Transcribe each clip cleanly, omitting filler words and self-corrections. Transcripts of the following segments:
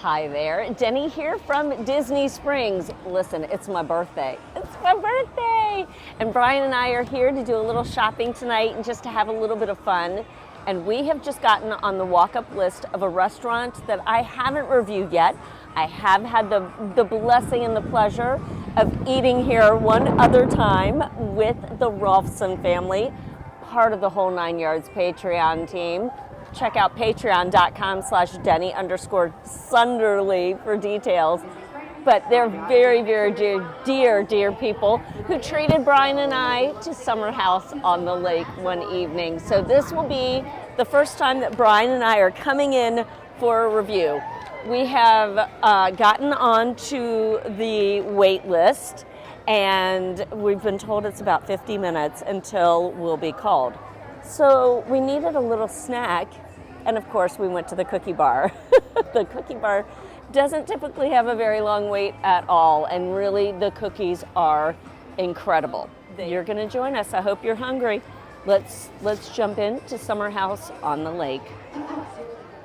Hi there, Denny here from Disney Springs. Listen, it's my birthday. It's my birthday! And Brian and I are here to do a little shopping tonight and just to have a little bit of fun. And we have just gotten on the walk-up list of a restaurant that I haven't reviewed yet. I have had the blessing and the pleasure of eating here one other time with the Rolfson family, part of the Whole 9 Yards Patreon team. Check out patreon.com/Denny_Sunderly for details. But they're very, very dear people who treated Brian and I to Summer House on the Lake one evening. So this will be the first time that Brian and I are coming in for a review. We have gotten onto the wait list, and we've been told it's about 50 minutes until we'll be called. So we needed a little snack, and of course we went to the cookie bar. The cookie bar doesn't typically have a very long wait at all, and really the cookies are incredible. You're going to join us. I hope you're hungry. Let's jump into Summer House on the Lake.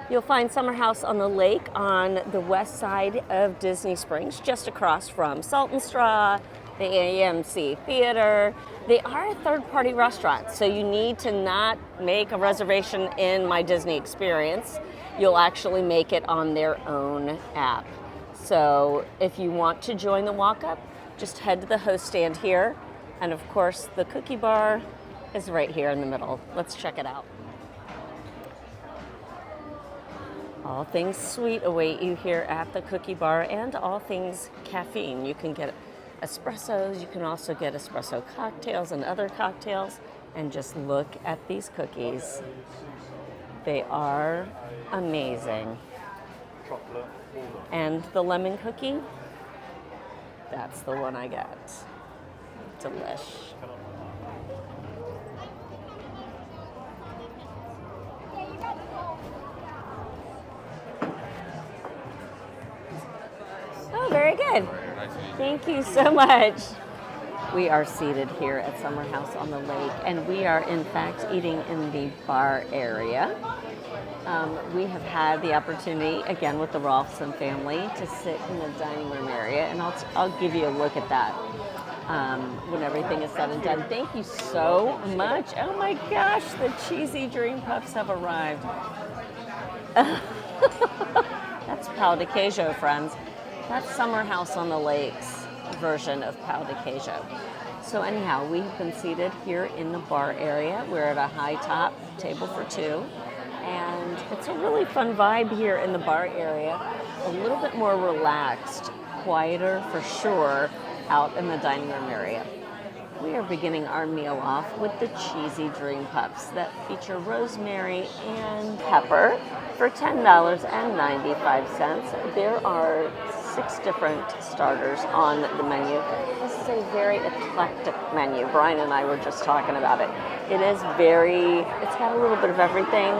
You'll find Summer House on the Lake on the west side of Disney Springs, just across from Salt and Straw, the AMC Theater. They are a third-party restaurant, so you need to not make a reservation in My Disney Experience. You'll actually make it on their own app. So if you want to join the walk-up, just head to the host stand here. And of course, the cookie bar is right here in the middle. Let's check it out. All things sweet await you here at the cookie bar, and all things caffeine. You can get espressos, you can also get espresso cocktails and other cocktails, and just look at these cookies. They are amazing. And the lemon cookie, that's the one I got. Delish. Oh, very good. Thank you so much. We are seated here at Summer House on the Lake, and we are in fact eating in the bar area. We have had the opportunity, again with the Rolfson family, to sit in the dining room area, and I'll give you a look at that when everything is said and done. Thank you so much. Oh my gosh, the cheesy dream puffs have arrived. That's pau de queijo, friends. That's Summer House on the Lake's version of pau de queijo. So anyhow, we've been seated here in the bar area. We're at a high top table for two, and it's a really fun vibe here in the bar area. A little bit more relaxed, quieter for sure, out in the dining room area. We are beginning our meal off with the cheesy dream puffs that feature rosemary and pepper for $10.95. There are 6 different starters on the menu. This is a very eclectic menu. Brian and I were just talking about it. It's got a little bit of everything,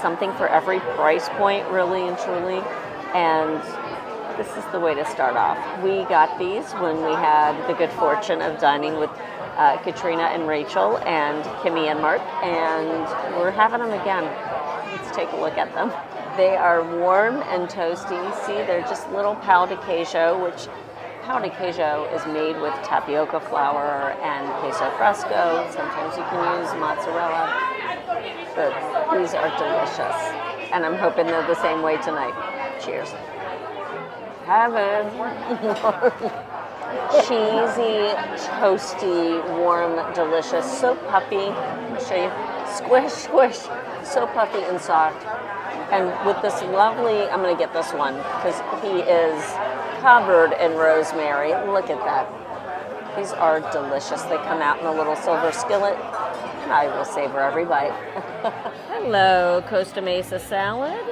something for every price point, really and truly. And this is the way to start off. We got these when we had the good fortune of dining with Katrina and Rachel and Kimmy and Mark, and we're having them again. Let's take a look at them. They are warm and toasty. See, they're just little pau de queijo, which pau de queijo is made with tapioca flour and queso fresco. Sometimes you can use mozzarella, but these are delicious. And I'm hoping they're the same way tonight. Cheers. Heaven. Cheesy, toasty, warm, delicious, so puffy. I'll show you. Squish, squish. So puffy and soft. And with this lovely, I'm going to get this one because he is covered in rosemary. Look at that. These are delicious. They come out in a little silver skillet, and I will savor every bite. Hello, Costa Mesa salad.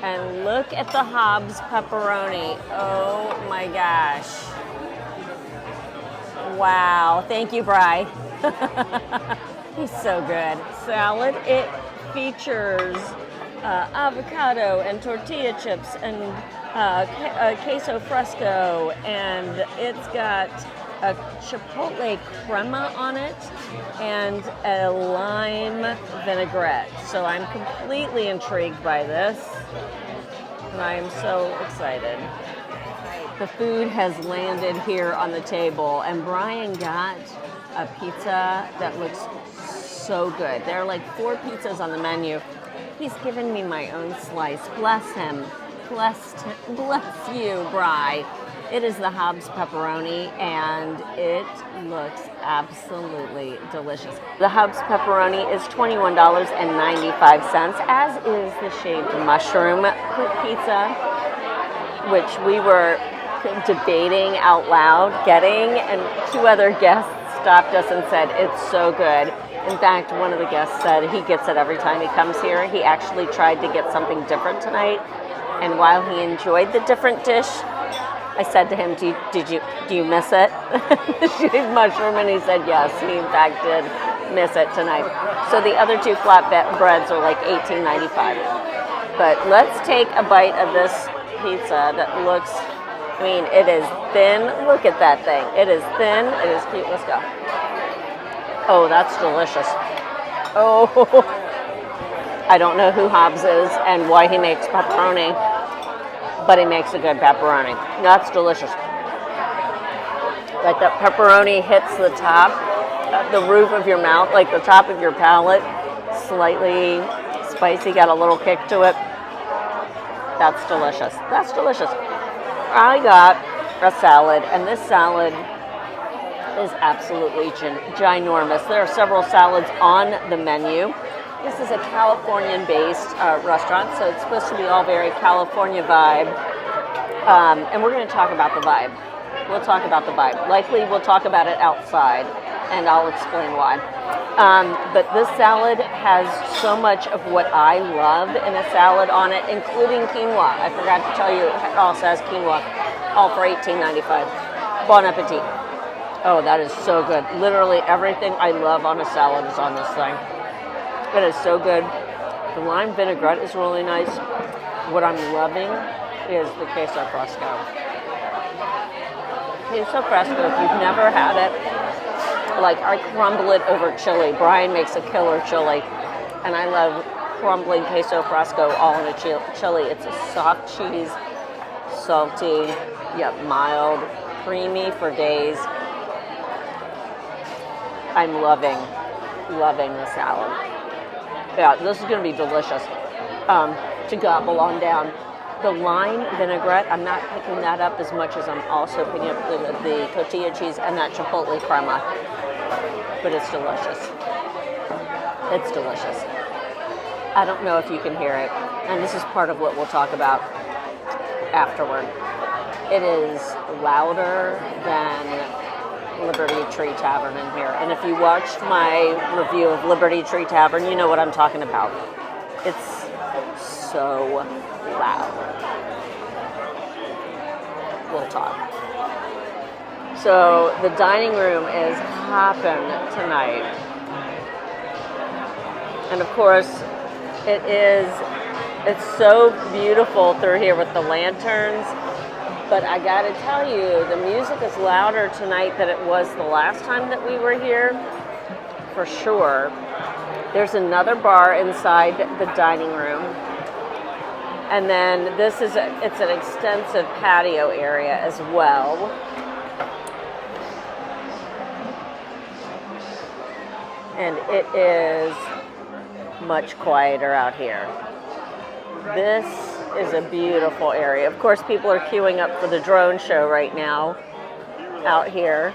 And look at the Hobbs pepperoni. Oh my gosh. Wow. Thank you, Bri. He's so good. Salad, it features avocado and tortilla chips and queso fresco, and it's got a chipotle crema on it and a lime vinaigrette. So I'm completely intrigued by this. and I am so excited. The food has landed here on the table, and Brian got a pizza that looks so good. There are like 4 pizzas on the menu. He's given me my own slice. Bless him. Bless you, Bri. It is the Hobbs pepperoni, and it looks absolutely delicious. The Hobbs pepperoni is $21.95, as is the shaved mushroom pizza, which we were debating out loud getting, and 2 other guests stopped us and said, it's so good. In fact, one of the guests said he gets it every time he comes here. He actually tried to get something different tonight, and while he enjoyed the different dish, I said to him, do you miss it? The shaved mushroom, and he said yes, he in fact did miss it tonight. So the other 2 flatbreads are like $18.95. But let's take a bite of this pizza that looks, I mean, it is thin. Look at that thing. It is thin. It is cute. Let's go. Oh, that's delicious. Oh, I don't know who Hobbs is and why he makes pepperoni, but he makes a good pepperoni. That's delicious. Like that pepperoni hits the top, the roof of your mouth, like the top of your palate, slightly spicy, got a little kick to it. That's delicious. That's delicious. I got a salad, and this salad is absolutely ginormous. There are several salads on the menu. This is a Californian-based restaurant, so it's supposed to be all very California vibe. And we're going to talk about the vibe. We'll talk about the vibe. Likely we'll talk about it outside, and I'll explain why. But this salad has so much of what I love in a salad on it, including quinoa. I forgot to tell you, it also has quinoa, all for $18.95. Bon appetit. Oh, that is so good. Literally everything I love on a salad is on this thing. It is so good. The lime vinaigrette is really nice. What I'm loving is the queso fresco. Queso fresco, if you've never had it, like I crumble it over chili. Brian makes a killer chili, and I love crumbling queso fresco all in a chili. It's a soft cheese, salty, yet mild, creamy for days. I'm loving the salad. Yeah, this is going to be delicious to gobble on down. The lime vinaigrette, I'm not picking that up as much as I'm also picking up the tortilla cheese and that chipotle crema. But it's delicious. It's delicious. I don't know if you can hear it, and this is part of what we'll talk about afterward. It is louder than Liberty Tree Tavern in here. And if you watched my review of Liberty Tree Tavern, you know what I'm talking about. It's so loud. We'll talk. So the dining room is hopping tonight. And of course, it's so beautiful through here with the lanterns. But I gotta tell you, the music is louder tonight than it was the last time that we were here, for sure. There's another bar inside the dining room. And then it's an extensive patio area as well. And it is much quieter out here. This is a beautiful area. Of course, people are queuing up for the drone show right now out here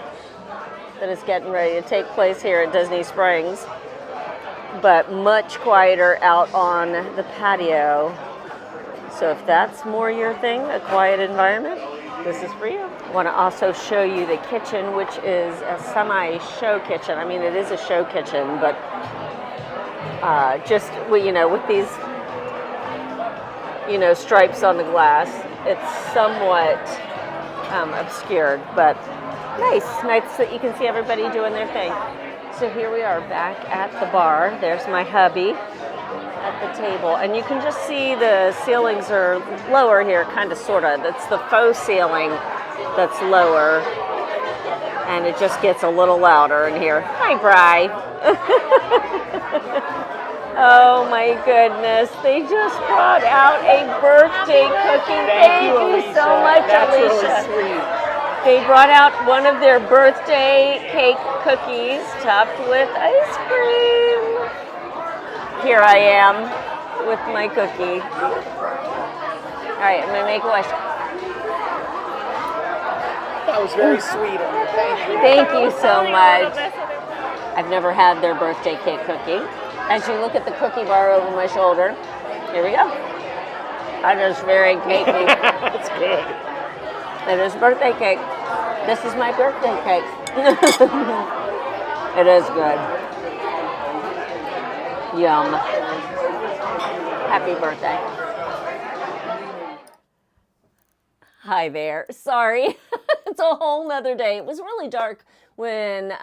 that is getting ready to take place here at Disney Springs, but much quieter out on the patio. So if that's more your thing, a quiet environment, this is for you. I want to also show you the kitchen, which is a semi-show kitchen. I mean, it is a show kitchen, but just, with these stripes on the glass, it's somewhat obscured, but nice that you can see everybody doing their thing. So here we are back at the bar. There's my hubby at the table, and you can just see the ceilings are lower here, kind of, sort of. It's the faux ceiling that's lower, and it just gets a little louder in here. Hi, Bri. Oh my goodness. They just brought out a birthday cookie. Thank you so much, That's Alicia. really sweet. They brought out one of their birthday cake cookies topped with ice cream. Here I am with my cookie. All right, I'm going to make a wish. That was very sweet of you. Thank you. Thank you so much. I've never had their birthday cake cookie. As you look at the cookie bar over my shoulder, here we go. That is very cakey. That's good. It is birthday cake. This is my birthday cake. It is good. Yum. Happy birthday. Hi there. Sorry. It's a whole nother day. It was really dark when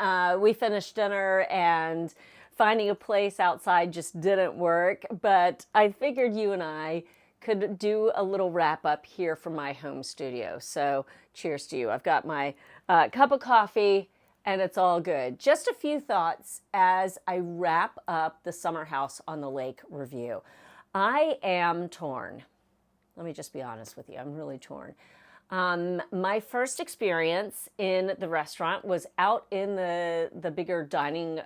we finished dinner, and finding a place outside just didn't work. But I figured you and I could do a little wrap up here from my home studio. So cheers to you. I've got my cup of coffee and it's all good. Just a few thoughts as I wrap up the Summer House on the Lake review. I am torn. Let me just be honest with you. I'm really torn. My first experience in the restaurant was out in the bigger dining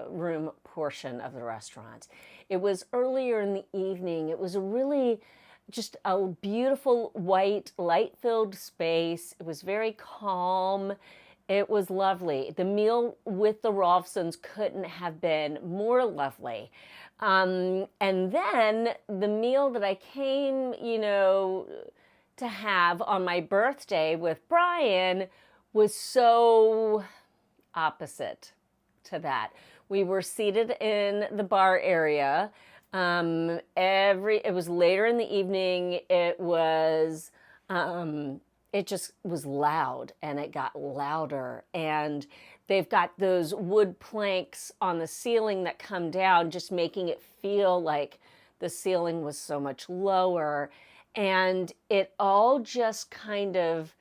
room portion of the restaurant. It was earlier in the evening. It was really just a beautiful white light-filled space. It was very calm. It was lovely. The meal with the Rolfsons couldn't have been more lovely. And then the meal that I came, to have on my birthday with Brian was so opposite to that. We were seated in the bar area. It was later in the evening. It just was loud, and it got louder. And they've got those wood planks on the ceiling that come down, just making it feel like the ceiling was so much lower. And it all just kind of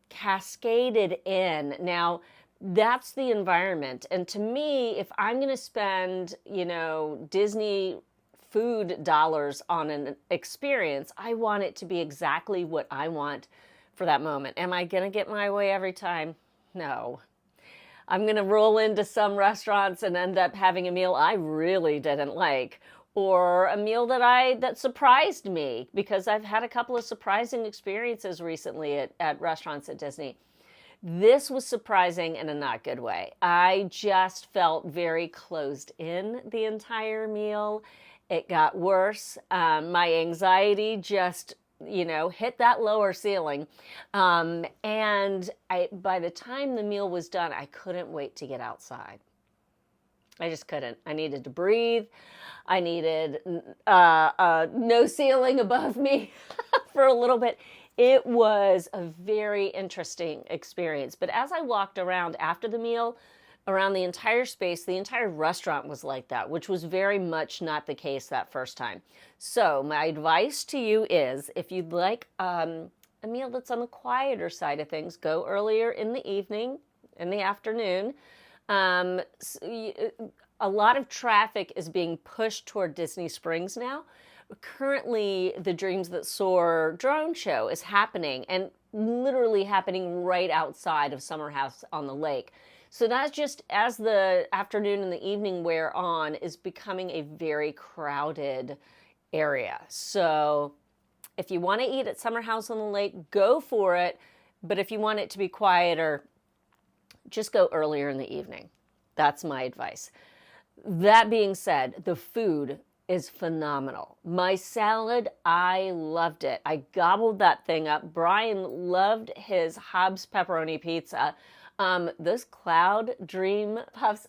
cascaded in. Now, that's the environment. And to me, if I'm going to spend, Disney food dollars on an experience, I want it to be exactly what I want for that moment. Am I going to get my way every time? No. I'm going to roll into some restaurants and end up having a meal I really didn't like, or a meal that surprised me, because I've had a couple of surprising experiences recently at restaurants at Disney. This was surprising in a not good way. I just felt very closed in the entire meal. It got worse. My anxiety just, hit that lower ceiling. And by the time the meal was done, I couldn't wait to get outside. I just couldn't. I needed to breathe. I needed no ceiling above me for a little bit. It was a very interesting experience. But as I walked around after the meal, around the entire space, the entire restaurant was like that, which was very much not the case that first time. So my advice to you is, if you'd like a meal that's on the quieter side of things, go earlier in the evening, in the afternoon. A lot of traffic is being pushed toward Disney Springs now. Currently, the Dreams That Soar drone show is happening, and literally happening right outside of Summer House on the Lake. So that's just, as the afternoon and the evening wear on, is becoming a very crowded area. So if you want to eat at Summer House on the Lake, go for it. But if you want it to be quieter, just go earlier in the evening. That's my advice. That being said, the food is phenomenal. My salad, I loved it. I gobbled that thing up. Brian loved his Hobbs pepperoni pizza. Those Cloud Dream Puffs,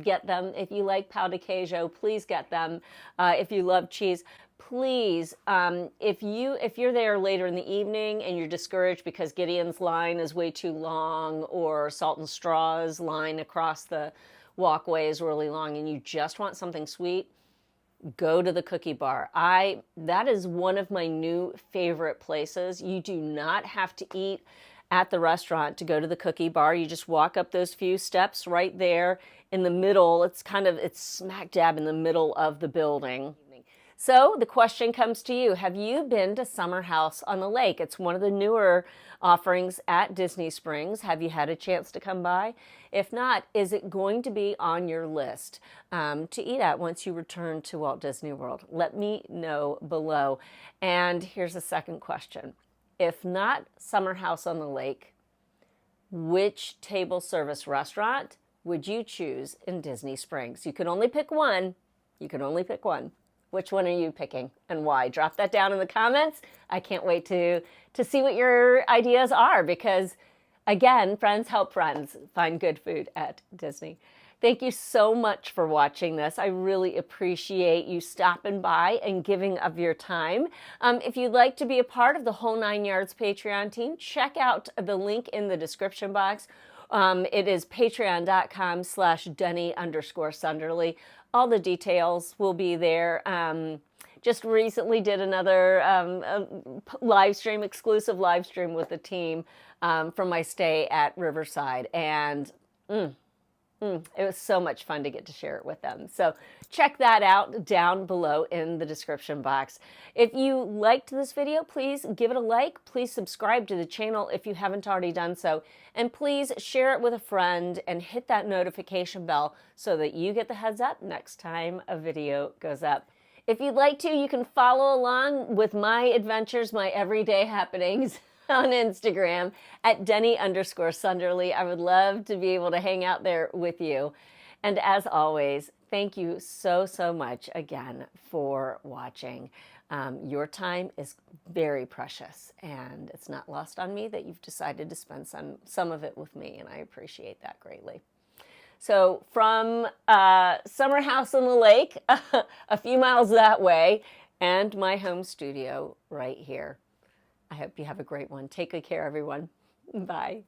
get them. If you like pau de queijo, please get them. If you love cheese, please, if you're there later in the evening and you're discouraged because Gideon's line is way too long, or Salt and Straw's line across the walkway is really long, and you just want something sweet, go to the cookie bar. That is one of my new favorite places. You do not have to eat at the restaurant to go to the cookie bar. You just walk up those few steps right there in the middle. It's smack dab in the middle of the building. So the question comes to you. Have you been to Summer House on the Lake? It's one of the newer offerings at Disney Springs. Have you had a chance to come by? If not, is it going to be on your list to eat at once you return to Walt Disney World? Let me know below. And here's a second question. If not Summer House on the Lake, which table service restaurant would you choose in Disney Springs? You can only pick one. You can only pick one. Which one are you picking and why? Drop that down in the comments. I can't wait to see what your ideas are because, again, friends help friends find good food at Disney. Thank you so much for watching this. I really appreciate you stopping by and giving of your time. If you'd like to be a part of the Whole 9 Yards Patreon team, check out the link in the description box. It is patreon.com/Denny_Sunderly. All the details will be there. Just recently did another exclusive live stream with the team from my stay at Riverside. And it was so much fun to get to share it with them. So check that out down below in the description box. If you liked this video, please give it a like. Please subscribe to the channel if you haven't already done so. And please share it with a friend and hit that notification bell so that you get the heads up next time a video goes up. If you'd like to, you can follow along with my adventures, my everyday happenings on Instagram at Denny_Sunderly. I would love to be able to hang out there with you. And as always, thank you so, so much again for watching. Your time is very precious, and it's not lost on me that you've decided to spend some of it with me, and I appreciate that greatly. So from Summer House on the Lake, a few miles that way, and my home studio right here. I hope you have a great one. Take good care, everyone. Bye.